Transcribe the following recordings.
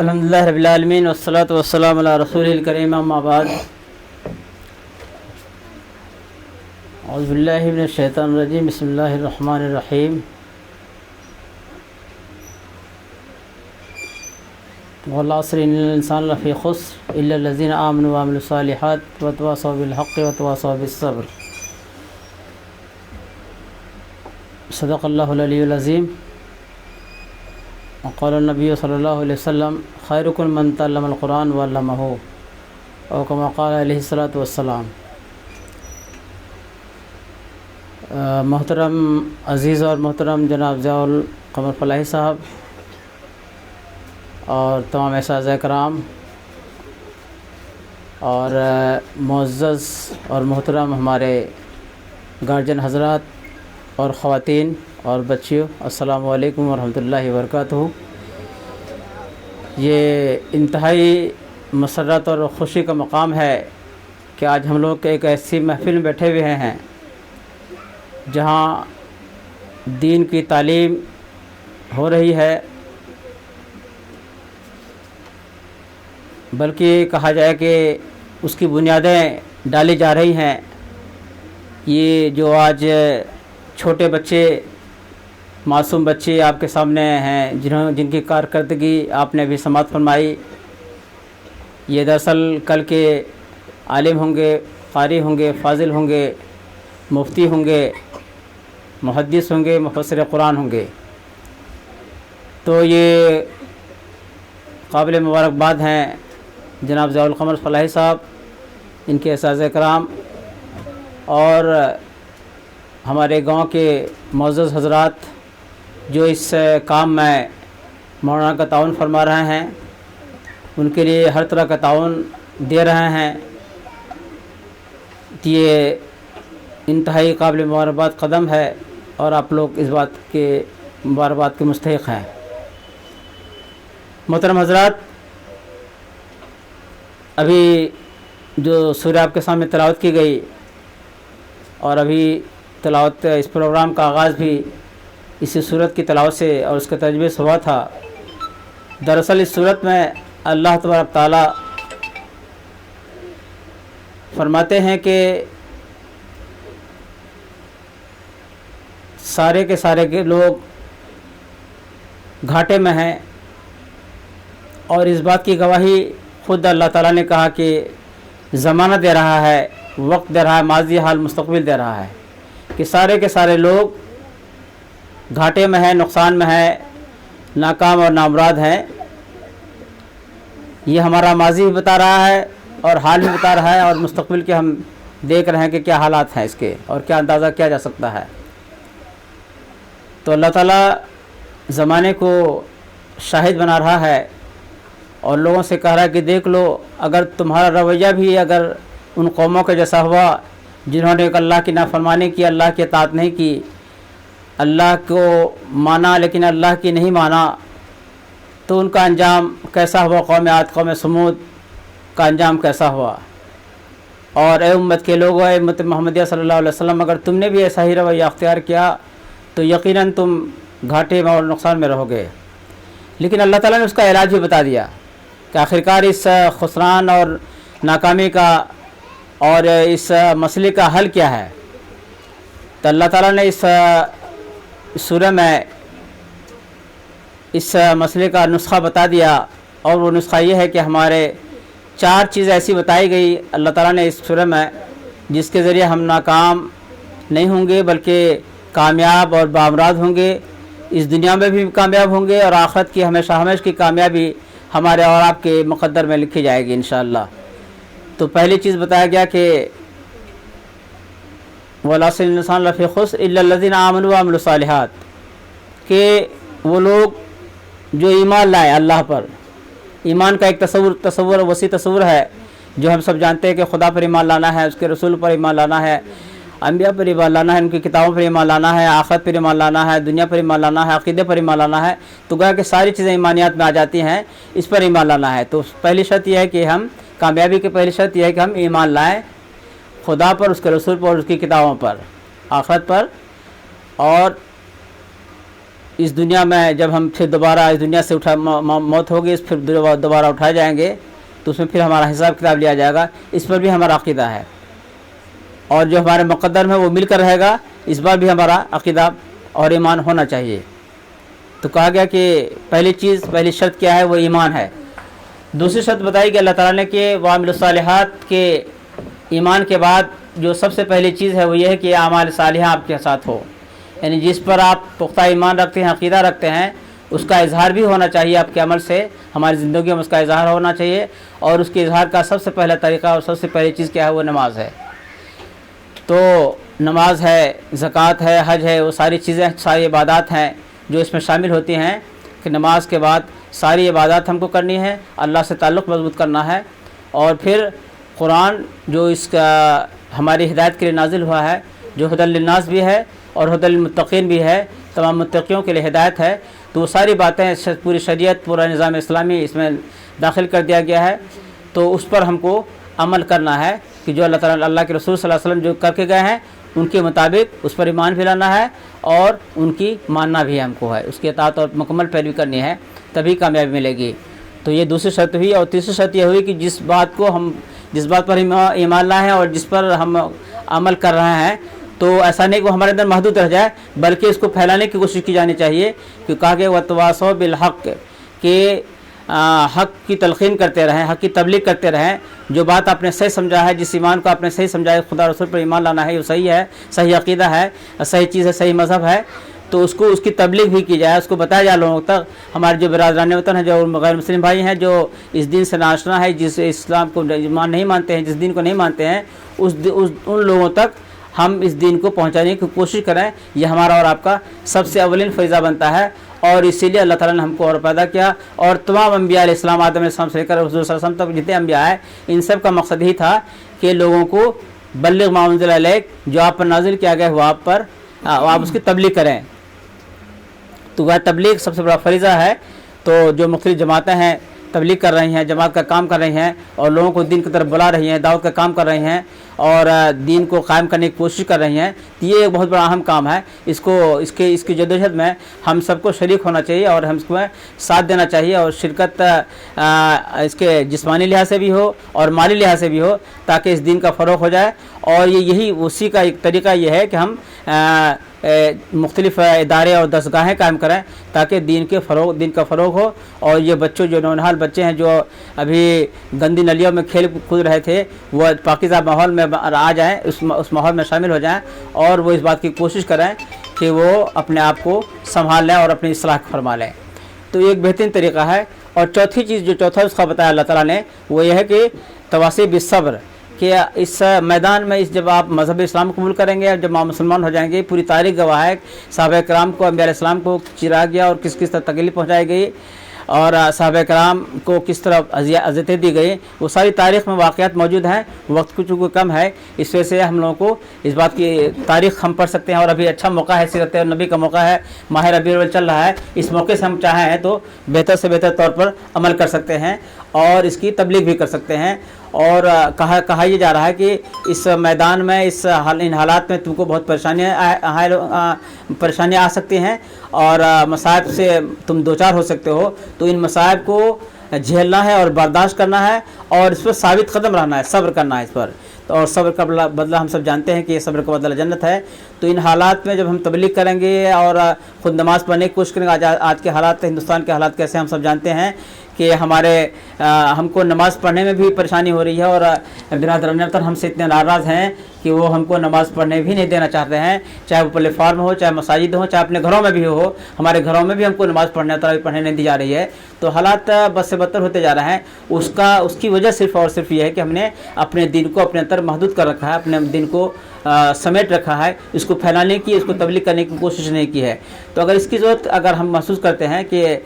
الحمدللہ رب العالمین والصلاة والسلام علی رسول الکریم اما بعد اعوذ باللہ من الشیطان الرجیم بسم اللہ الرحمن الرحیم والعصر ان الانسان لفی خسر الا الذین آمنوا وعملوا الصالحات وتواصوا بالحق وتواصوا بالصبر صدق اللہ العلی العظیم وقال النبی صلی اللہ علیہ وسلم خیرکم من تعلم القرآن وعلمہ او کما قال علیہ الصلاۃ والسلام۔ محترم عزیز اور محترم جناب ضیاء القمر فلاحی صاحب اور تمام اساتذہ کرام اور معزز اور محترم ہمارے گارجن حضرات اور خواتین اور بچیوں، السلام علیکم ورحمۃ اللہ وبرکاتہ۔ یہ انتہائی مسرت اور خوشی کا مقام ہے کہ آج ہم لوگ ایک ایسی محفل میں بیٹھے ہوئے ہیں جہاں دین کی تعلیم ہو رہی ہے، بلکہ کہا جائے کہ اس کی بنیادیں ڈالی جا رہی ہیں۔ یہ جو آج چھوٹے بچے، معصوم بچے آپ کے سامنے ہیں جن کی کارکردگی آپ نے بھی سماعت فرمائی، یہ دراصل کل کے عالم ہوں گے، قاری ہوں گے، فاضل ہوں گے، مفتی ہوں گے، محدث ہوں گے، مفسر قرآن ہوں گے۔ تو یہ قابل مبارکباد ہیں جناب ضیاء القمر فلاحی صاحب، ان کے اساتذہ کرام اور ہمارے گاؤں کے معزز حضرات جو اس کام میں مولانا کا تعاون فرما رہے ہیں، ان کے لیے ہر طرح کا تعاون دے رہے ہیں۔ یہ انتہائی قابل مبارکباد قدم ہے اور آپ لوگ اس بات کے مبارکباد کے مستحق ہیں۔ محترم حضرات، ابھی جو سورہ آپ کے سامنے تلاوت کی گئی اور ابھی تلاوت اس پروگرام کا آغاز بھی اسی صورت کی تلاوت سے اور اس کا تجویز سے ہوا تھا۔ دراصل اس صورت میں اللہ تبارک تعالیٰ فرماتے ہیں کہ سارے کے سارے کے لوگ گھاٹے میں ہیں، اور اس بات کی گواہی خود اللہ تعالیٰ نے کہا کہ زمانہ دے رہا ہے، وقت دے رہا ہے، ماضی حال مستقبل دے رہا ہے کہ سارے کے سارے لوگ گھاٹے میں ہیں، نقصان میں ہیں، ناکام اور نامراد ہیں۔ یہ ہمارا ماضی بھی بتا رہا ہے اور حال بھی بتا رہا ہے، اور مستقبل کے ہم دیکھ رہے ہیں کہ کیا حالات ہیں اس کے اور کیا اندازہ کیا جا سکتا ہے۔ تو اللہ تعالیٰ زمانے کو شاہد بنا رہا ہے اور لوگوں سے کہہ رہا ہے کہ دیکھ لو، اگر تمہارا رویہ بھی اگر ان قوموں کا جیسا ہوا جنہوں نے اللہ کی نافرمانی کی، اللہ کی اطاعت نہیں کی، اللہ کو مانا لیکن اللہ کی نہیں مانا، تو ان کا انجام کیسا ہوا؟ قوم عاد، قوم سمود کا انجام کیسا ہوا؟ اور اے امت کے لوگوں، اے امت محمدیہ صلی اللہ علیہ وسلم، اگر تم نے بھی ایسا ہی رویہ اختیار کیا تو یقیناً تم گھاٹے میں اور نقصان میں رہو گے۔ لیکن اللہ تعالیٰ نے اس کا علاج بھی بتا دیا کہ آخرکار اس خسران اور ناکامی کا اور اس مسئلے کا حل کیا ہے۔ تو اللہ تعالیٰ نے اس سورہ میں اس مسئلے کا نسخہ بتا دیا، اور وہ نسخہ یہ ہے کہ ہمارے 4 چیزیں ایسی بتائی گئی اللہ تعالیٰ نے اس سورہ میں جس کے ذریعے ہم ناکام نہیں ہوں گے بلکہ کامیاب اور بامراد ہوں گے، اس دنیا میں بھی کامیاب ہوں گے، اور آخرت کی ہمیشہ ہمیشہ کی کامیابی ہمارے اور آپ کے مقدر میں لکھی جائے گی انشاءاللہ۔ تو پہلی چیز بتایا گیا کہ والعصر الانسان لفی خسر الا الذین آمنوا وعملوا الصالحات، کہ وہ لوگ جو ایمان لائے اللہ پر۔ ایمان کا ایک تصور وسیع تصور ہے جو ہم سب جانتے ہیں کہ خدا پر ایمان لانا ہے، اس کے رسول پر ایمان لانا ہے، انبیاء پر ایمان لانا ہے، ان کی کتابوں پر ایمان لانا ہے، آخرت پر ایمان لانا ہے، دنیا پر ایمان لانا ہے، عقیدے پر ایمان لانا ہے۔ تو گویا کہ ساری چیزیں ایمانیات میں آ جاتی ہیں، اس پر ایمان لانا ہے۔ تو پہلی شرط یہ ہے کہ ہم کامیابی کی پہلی شرط یہ ہے کہ ہم ایمان لائیں خدا پر، اس کے رسول پر، اور اس کی کتابوں پر، آخرت پر، اور اس دنیا میں جب ہم پھر دوبارہ اس دنیا سے موت ہوگی، پھر دوبارہ اٹھائے جائیں گے تو اس میں پھر ہمارا حساب کتاب لیا جائے گا، اس پر بھی ہمارا عقیدہ ہے۔ اور جو ہمارے مقدر میں وہ مل کر رہے گا، اس بار بھی ہمارا عقیدہ اور ایمان ہونا چاہیے۔ تو کہا گیا کہ پہلی شرط کیا ہے؟ وہ ایمان ہے۔ دوسری شرط بتائی کہ اللہ تعالیٰ نے کہ وعامل الصالحات کے ایمان کے بعد جو سب سے پہلی چیز ہے وہ یہ ہے کہ اعمال صالحہ آپ کے ساتھ ہو، یعنی جس پر آپ پختہ ایمان رکھتے ہیں، عقیدہ رکھتے ہیں، اس کا اظہار بھی ہونا چاہیے آپ کے عمل سے، ہماری زندگی میں اس کا اظہار ہونا چاہیے۔ اور اس کے اظہار کا سب سے پہلا طریقہ اور سب سے پہلی چیز کیا ہے؟ وہ نماز ہے۔ تو نماز ہے، زکوٰۃ ہے، حج ہے، وہ ساری چیزیں، ساری عبادات ہیں جو اس میں شامل ہوتی ہیں کہ نماز کے بعد ساری عبادات ہم کو کرنی ہے، اللہ سے تعلق مضبوط کرنا ہے۔ اور پھر قرآن جو اس کا ہماری ہدایت کے لیے نازل ہوا ہے، جو ہدی للناس بھی ہے اور ہدی للمتقین بھی ہے، تمام متقیوں کے لیے ہدایت ہے، تو وہ ساری باتیں، پوری شریعت، پورا نظام اسلامی اس میں داخل کر دیا گیا ہے۔ تو اس پر ہم کو عمل کرنا ہے کہ جو اللہ تعالیٰ، اللہ کے رسول صلی اللہ علیہ وسلم جو کر کے گئے ہیں ان کے مطابق اس پر ایمان بھی لانا ہے اور ان کی ماننا بھی ہم کو ہے، اس کی اطاعت اور مکمل پیروی کرنی ہے، تبھی کامیابی ملے گی۔ تو یہ دوسری شرط ہوئی۔ اور تیسری شرط یہ ہوئی کہ جس بات پر ایمان لائے ہیں اور جس پر ہم عمل کر رہے ہیں، تو ایسا نہیں کہ وہ ہمارے اندر محدود رہ جائے، بلکہ اس کو پھیلانے کی کوشش کی جانی چاہیے، کہ کہا کہ وَتَوَاصَوْا بِالْحَقِّ، کہ حق کی تلقین کرتے رہیں، حق کی تبلیغ کرتے رہیں۔ جو بات آپ نے صحیح سمجھا ہے، جس ایمان کو آپ نے صحیح سمجھا ہے، خدا رسول پر ایمان لانا ہے، یہ صحیح ہے، صحیح عقیدہ ہے، صحیح چیز ہے، صحیح مذہب ہے، تو اس کی تبلیغ بھی کی جائے، اس کو بتایا جائے لوگوں تک۔ ہمارے جو برادران وطن ہیں، جو غیر مسلم بھائی ہیں، جو اس دین سے ناشنا ہے، جس اسلام کو نہیں مانتے ہیں، جس دین کو نہیں مانتے ہیں، ان لوگوں تک ہم اس دین کو پہنچانے کی کوشش کریں۔ یہ ہمارا اور آپ کا سب سے اولین فریضہ بنتا ہے، اور اسی لیے اللہ تعالیٰ نے ہم کو اور پیدا کیا۔ اور تمام انبیاء علیہ السلام، آدم علیہ السلام سے لے کر حضور صلی اللہ علیہ وسلم تک جتنے انبیاء ہیں، ان سب کا مقصد ہی تھا کہ لوگوں کو بلغ ما انزل الیک، جو آپ پر نازل کیا گیا وہ آپ اس کی تبلیغ کریں۔ تو وہ تبلیغ سب سے بڑا فریضہ ہے۔ تو جو مختلف جماعتیں ہیں تبلیغ کر رہی ہیں، جماعت کا کام کر رہی ہیں، اور لوگوں کو دین کی طرف بلا رہی ہیں، دعوت کا کام کر رہی ہیں، اور دین کو قائم کرنے کی کوشش کر رہی ہیں، تو یہ ایک بہت بڑا اہم کام ہے۔ اس کی جدوجہد میں ہم سب کو شریک ہونا چاہیے اور ہم اس کو ساتھ دینا چاہیے، اور شرکت اس کے جسمانی لحاظ سے بھی ہو اور مالی لحاظ سے بھی ہو، تاکہ اس دین کا فروغ ہو جائے۔ اور یہی اسی کا ایک طریقہ یہ ہے کہ ہم مختلف ادارے اور دستگاہیں قائم کریں، تاکہ دین کا فروغ ہو، اور یہ بچوں، جو نونہال بچے ہیں جو ابھی گندی نلیوں میں کھیل کود رہے تھے، وہ پاکیزہ ماحول میں آ جائیں، اس ماحول میں شامل ہو جائیں، اور وہ اس بات کی کوشش کریں کہ وہ اپنے آپ کو سنبھال لیں اور اپنی اصلاح فرما لیں۔ تو یہ ایک بہترین طریقہ ہے۔ اور چوتھی چیز، جو چوتھا نسخہ بتایا اللہ تعالیٰ نے، وہ یہ ہے کہ تواصی بالصبر، کہ اس میدان میں جب آپ مذہب اسلام قبول کریں گے، جب آپ مسلمان ہو جائیں گے، پوری تاریخ گواہ ہے صحابہ کرام کو، انبیاء علیہ السلام کو چرا گیا اور کس طرح تکلیف پہنچائی گئی، اور صحابہ کرام کو کس طرح اذیتیں دی گئی، وہ ساری تاریخ میں واقعات موجود ہیں۔ وقت کچھ کم ہے، اس وجہ سے ہم لوگوں کو اس بات کی تاریخ ہم پڑھ سکتے ہیں، اور ابھی اچھا موقع ہے، سیرت نبی کا موقع ہے، ماہ ربیع الاول چل رہا ہے، اس موقع سے ہم چاہیں تو بہتر سے بہتر طور پر عمل کر سکتے ہیں اور اس کی تبلیغ بھی کر سکتے ہیں۔ اور کہا یہ جا رہا ہے کہ اس میدان میں، ان حالات میں تم کو بہت پریشانیاں آ سکتی ہیں، اور مصائب سے تم دوچار ہو سکتے ہو، تو ان مصائب کو جھیلنا ہے اور برداشت کرنا ہے، اور اس پر ثابت قدم رہنا ہے، صبر کرنا ہے اس پر۔ اور صبر کا بدلہ ہم سب جانتے ہیں کہ یہ صبر کا بدلہ جنت ہے۔ تو ان حالات میں جب ہم تبلیغ کریں گے اور خود نماز پڑھنے کی کوشش کریں گے، آج کے حالات، ہندوستان کے حالات کیسے ہم سب جانتے ہیں کہ ہم کو نماز پڑھنے میں بھی پریشانی ہو رہی ہے، اور برادران وطن ہم سے اتنے ناراض ہیں کہ وہ ہم کو نماز پڑھنے بھی نہیں دینا چاہتے ہیں، چاہے وہ پلیٹ فارم ہو، چاہے مساجد ہو، چاہے اپنے گھروں میں بھی ہو، ہمارے گھروں میں بھی ہم کو نماز پڑھنے نہیں دی جا رہی ہے۔ تو حالات بد سے بدتر ہوتے جا رہے ہیں۔ اس کی وجہ صرف اور صرف یہ ہے کہ ہم نے اپنے دین کو اپنے اندر محدود کر رکھا ہے، اپنے دین کو سمیٹ رکھا ہے، اس کو پھیلانے کی، اس کو تبلیغ کرنے کی کوشش نہیں کی ہے۔ تو اگر اس کی ضرورت اگر ہم محسوس کرتے ہیں کہ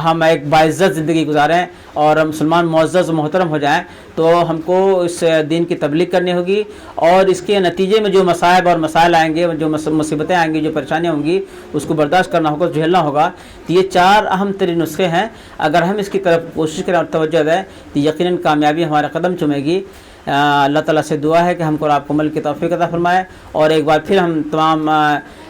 ہم ایک باعزت زندگی گزاریں اور مسلمان معزز و محترم ہو جائیں، تو ہم کو اس دین کی تبلیغ کرنی ہوگی، اور اس کے نتیجے میں جو مصائب اور مسائل آئیں گے، جو مصیبتیں آئیں گی، جو پریشانیاں ہوں گی، اس کو برداشت کرنا ہوگا، جھیلنا ہوگا۔ تو یہ 4 اہم ترین نسخے ہیں، اگر ہم اس کی طرف کوشش کریں اور توجہ دیں تو یقیناً کامیابی ہمارا قدم چومے گی۔ اللہ تعالیٰ سے دعا ہے کہ ہم کو اور آپ کو عمل کی توفیق عطا فرمائے، اور ایک بار پھر ہم تمام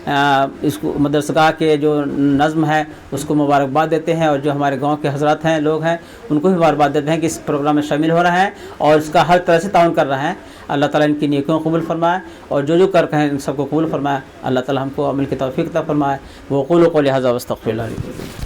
اس کو مدرسگاہ کے جو نظم ہے اس کو مبارکباد دیتے ہیں، اور جو ہمارے گاؤں کے حضرات ہیں، لوگ ہیں، ان کو بھی مبارکباد دیتے ہیں کہ اس پروگرام میں شامل ہو رہے ہیں اور اس کا ہر طرح سے تعاون کر رہے ہیں۔ اللہ تعالیٰ ان کی نیکیوں کو قبول فرمائے، اور جو کر رہے ہیں ان سب کو قبول فرمائے۔ اللہ تعالیٰ ہم کو عمل کی توفیق عطا فرمائے۔ وقولوا قولی ھذا واستغفر اللہ لي۔